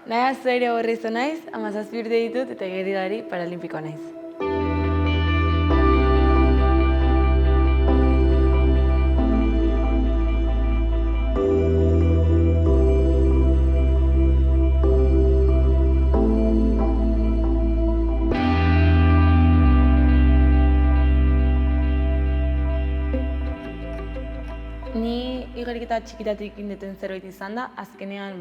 Naia zuere horrezo naiz, 17 urte ditut eta igerilari paralimpikoa naiz. Ni igeriketa txikitatik indeten zerbait izan da, azkenean,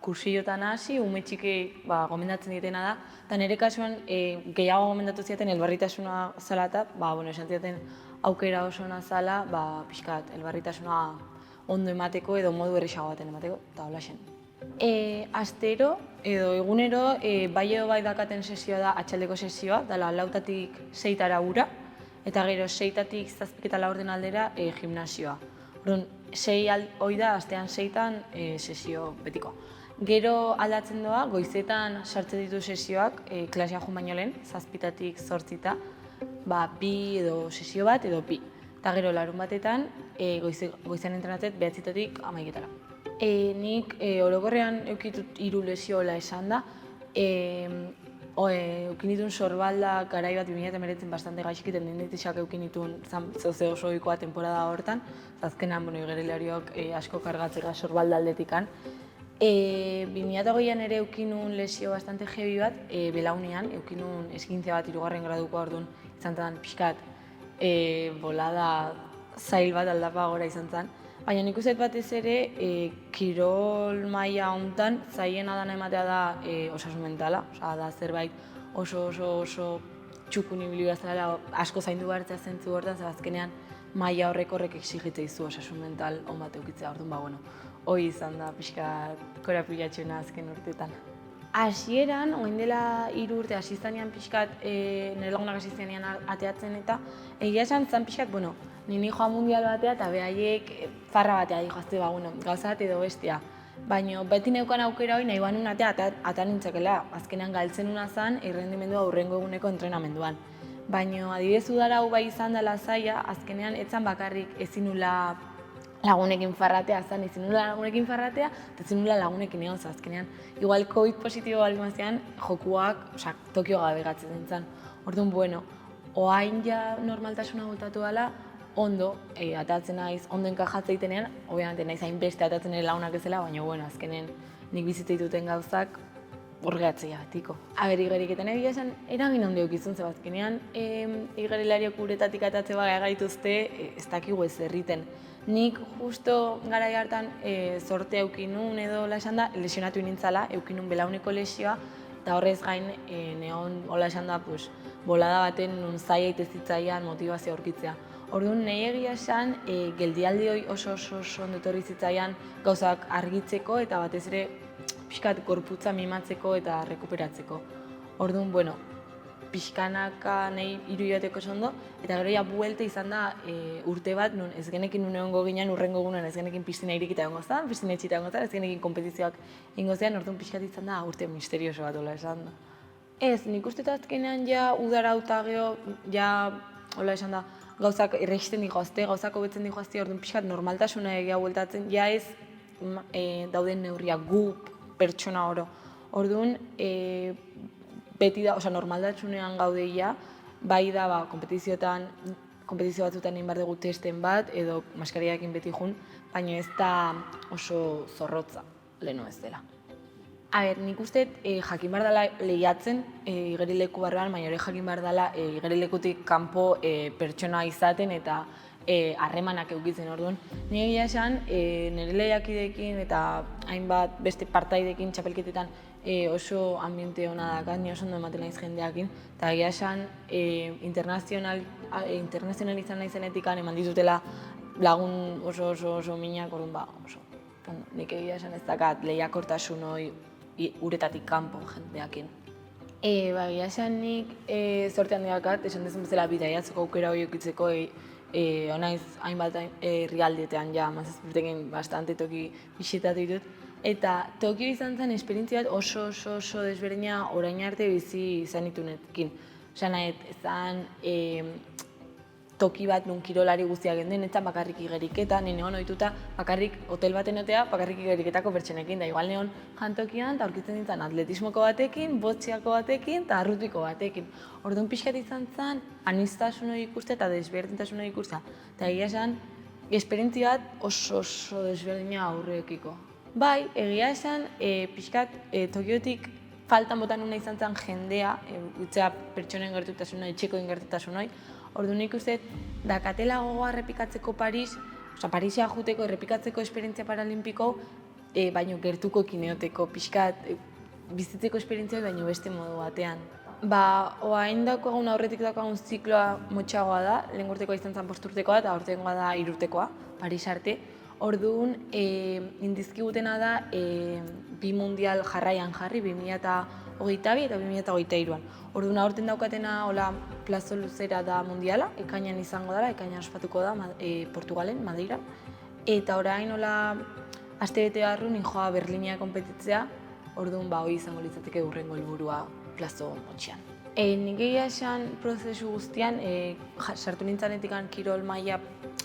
kursillotan hasi, ume txiki gomendatzen ditena da, eta nire kasuan gehiago gomendatu ziaten elbarritasuna zala eta, esan ziaten aukera oso ona zala, pixkat, elbarritasuna ondo emateko edo modu errexago baten emateko, eta hola zen. Astero edo egunero bai edo bai dakaten sesioa da atxaldeko sesioa, dela 4-tatik 6-tara ura, eta gero 6-tatik 7-eta aldera gimnasioa. Orduan, 6 hoi da, astean 6-tan sesio betikoa. Gero aldatzen doa, goizetan sartzen ditu sesioak, klasea joan baino lehen, 7-tatik 8-ta, bi edo sesio bat edo bi. Eta gero larun batetan, goizean entrenatzet 9-tatik 11-tara. Nik orokorrean eukitut 3 lesioa esan da, eukinitun sorbalda garai bat 2019 bastante gaixik tendinitisak eukinitun zoze oso ohikoa temporada hortan, azkenan igerilariok asko kargatzera sorbalda aldetikan. 2020an ere eukinun lesio bastante heavy bat, belaunean, eukinun eskintzea bat 3. gradukoa orduan izan zen pixkat bolada zail bat aldapa gora izan zen. Baina nik uste batez ere, kirol maila hontan zaiena dana ematea da osasun mentala, da zerbait oso txukun ibili bazala, asko zaindu behartzea zentzu hortan, azkenean maila horrek exigitzea izu osasun mental on bat eukitzea, orduan hori izan da pixka korapilatxuna azken urteetan. Hasieran, orain dela 3 urte hasi zanean pixkat, nire lagunak hasi zanean ateatzen eta egia esan zan pixkat, nini joa mundial batea eta behaiek farra batea dihoazte, gauza bat edo bestea. Baina beti neukan aukera hori nahi banun atea ata nintzakela, azkenean galtzen una zan errendimendua hurrengo eguneko entrenamenduan. Baina adibidez udara hau bai izan dela zaila, azkenean etzan bakarrik ezinula lagunekin farratea, ezinula lagunekin farratea eta ezinula lagunekin egon azkenean. Igual COVID positibo baldin mazian, jokuak Tokio gabe gatzen zintzen. Orduan, oain ja normaltasuna voltatu dela, ondo atatzen naiz, ondo enkajatze itenean, obviamente naiz hainbeste atatzen ere lagunak ezela, baina azkenen nik bizitza dituten gauzak urgeatzea betiko. Igeriketan egia esan eragin handi eukizun zebazkenean, igerilariok uretatik atatze gaituzte ez dakigu ez erriten. Nik justo garai hartan sorte eukinun edo esan da, lesionatu nintzala, eukinun belauneko lesioa, eta horrez gain neon hola esan da bolada baten nun zaila itezitzaian motivazioa aurkitzea. Orduan, nahi egia esan, geldialdi hori oso ondo etorri zitzaian gauzak argitzeko eta batez ere pixkat gorputza mimatzeko eta rekuperatzeko. Orduan, pixkanaka nahi 3 hilabeteko ondo, eta gero buelta izan da urte bat, ez genekin nun egongo ginen, urrengo egunen ez genekin piztina irikita egongo zan, piztina etxita egongo zan, ez genekin kompetizioak ingo zean, orduan pixkat izan da urte misterioso bat hola esan da. Ez, nik uste azkenean udara hauta geho, hola esan da, gauzak erregisten dihoazte, gauzak hobetzen dihoazte, orduan pixkat normaltasuna egia bueltatzen, ez dauden neurriak gu pertsona oro. Orduan, beti da, normaltasunean gaudeia, bai da, kompetizio batzutan egin behar dugu testen bat, edo maskariakin beti jun, baina ez da oso zorrotza, lehenu ez dela. Nik uste jakin behar dela lehiatzen igerileku barruan, baina hori jakin behar dela igerilekutik kanpo pertsona izaten eta harremanak eukitzen orduan. Ni egia esan, nire lehiakidekin eta hainbat beste partaidekin txapelketetan oso ambiente hona dakat, ni oso ondo ematen naiz jendeakin, eta egia esan internazionalizan naizenetik eman ditutela lagun oso minak, orduan nik egia esan ez dakat lehiakortasun hori uretatik kanpo jendeakin. Egia esan nik zorte handiakat, esan dezun bezala bidaiatzeko aukera hori eukitzeko honaiz hainbat herrialdeetan ja, mazazpurtekin bastante toki bisitatu ditut. Eta Tokio izan zen esperientzia bat oso desberdina orain arte bizi izan itunekin. Osa nahet, ezan toki bat nun kirolari guztiak genden, eta bakarrik igeriketan, nire hon ohituta bakarrik hotel baten egotea, bakarrik igeriketako pertsonekin, da igual neon jantokian, eta aurkitzen nintzen atletismoko batekin, botxiako batekin, eta arrutiko batekin. Orduan pixkat izan zen, aniztasun hori ikustea eta desberdintasun hori ikustea. Eta egia esan, esperientzia bat oso desberdina aurrekiko. Bai, egia esan, pixkat Tokiotik faltan botan nuna izan zen jendea, utzea pertsonen gertutasuna, etxekoen gertutasun hori. Orduan nik uste, dakatela gogoa errepikatzeko Paris, Parisia juteko errepikatzeko esperientzia paralimpiko, baino gertuko kineoteko, pixkat, bizitzeko esperientzia baino beste modu batean. Oain daukagun aurretik daukagun zikloa motxagoa da, lehen urtekoa izan zen 5 urtekoa eta aurtengoa da 3 urtekoa, Paris arte. Orduan, indizkigutena da, 2 mundial jarraian jarri, 2022 eta 2023an. Orduan, aurten daukatena hola plazo luzera da mundiala, ekainan izango dela, ekainan ospatuko da Portugalen, Madeiran. Eta orain hola astebete barru ninjoa Berlinea konpetitzea, orduan hori izango litzateke hurrengo helburua plazo motxean. Nik egia esan prozesu guztian, sartu nintzanetik kirol maila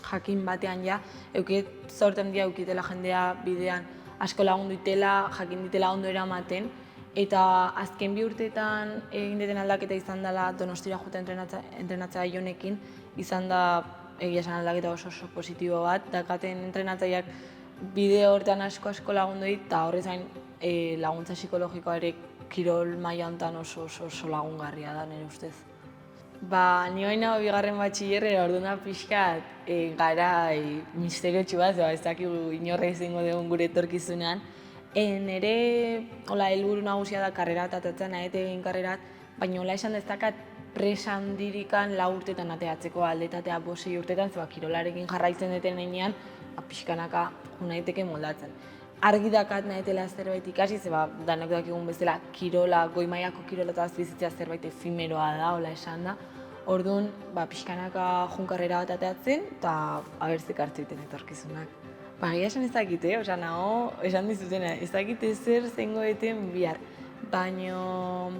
jakin batean ja, eukiet zorten dia eukitela jendea bidean asko lagundu itela, jakin ditela ondo eramaten, eta azken 2 urteetan egin deten aldaketa izan dela Donostira jute entrenatzea Jonekin, izan da egia esan aldaketa oso positibo bat, dakaten entrenatzaileak bideo horretan asko lagundu dit, eta horrez gain laguntza psikologikoa ere kirol maila honetan oso lagungarria da nire ustez. Ni hori nago 2. batxillerrera, orduan pixkat garai misteriotsu bat, ez dakigu inorra izango dugun gure etorkizunean. Nire helburu nagusia da karrera bat atatzen, egin karrerat, baina hola esan dezakat presa handirikan 4 urtetan ateatzeko aldetatea 5-6 urtetan, zeba kirolarekin jarraitzen deten heinean, pixkanaka naiteke moldatzen. Argi dakat nahetela zerbait ikasi, zeba danok dakigun bezala kirola, goi mailako kirola eta bizitzea zerbait efemeroa da, hola esan da. Orduan, pixkanaka junkarrera bat ateatzen, eta abertzik hartzuten etorkizunak. Egia esan ez dakite, nago, esan dizutena, ez dakite zer zengo eten bihar. Baina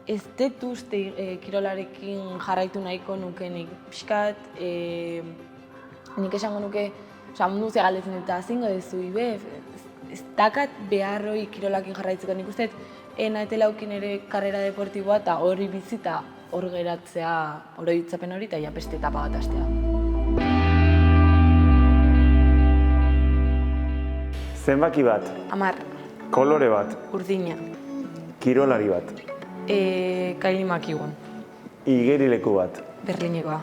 ez dut uste kirolarekin jarraitu nahiko nukenik. Pixkat, nik esango nuke, mundu ze galdetzen eta zingo dezu, ez dakat beharroi kirolakin jarraitzeko. Nik uste, nahetela aukin ere karrera deportiboa eta hori bizita hor geratzea oroitzapen hori eta beste etapa bat hastea. Zenbaki bat. 10. Kolore bat. Urdina. Kirolari bat. Kylie McEwan. Igerileku bat. Berlinekoa.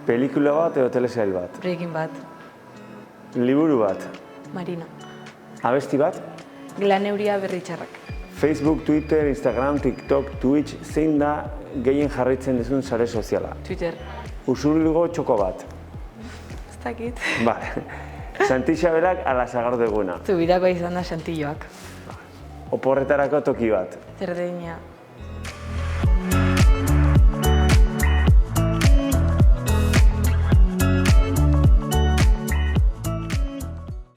Pelikula bat edo telesail bat. Breaking Bad. Liburu bat. Marina. Abesti bat. Glaneuria berritxarrak. Facebook, Twitter, Instagram, TikTok, Twitch, zein da gehien jarraitzen duzun sare soziala? Twitter. Usurbilgo txoko bat. Ez dakit. Santixabelak ala Sagardoguna. Zubirakoa izan da Santilloak. Oporretarako toki bat. Zerdeina.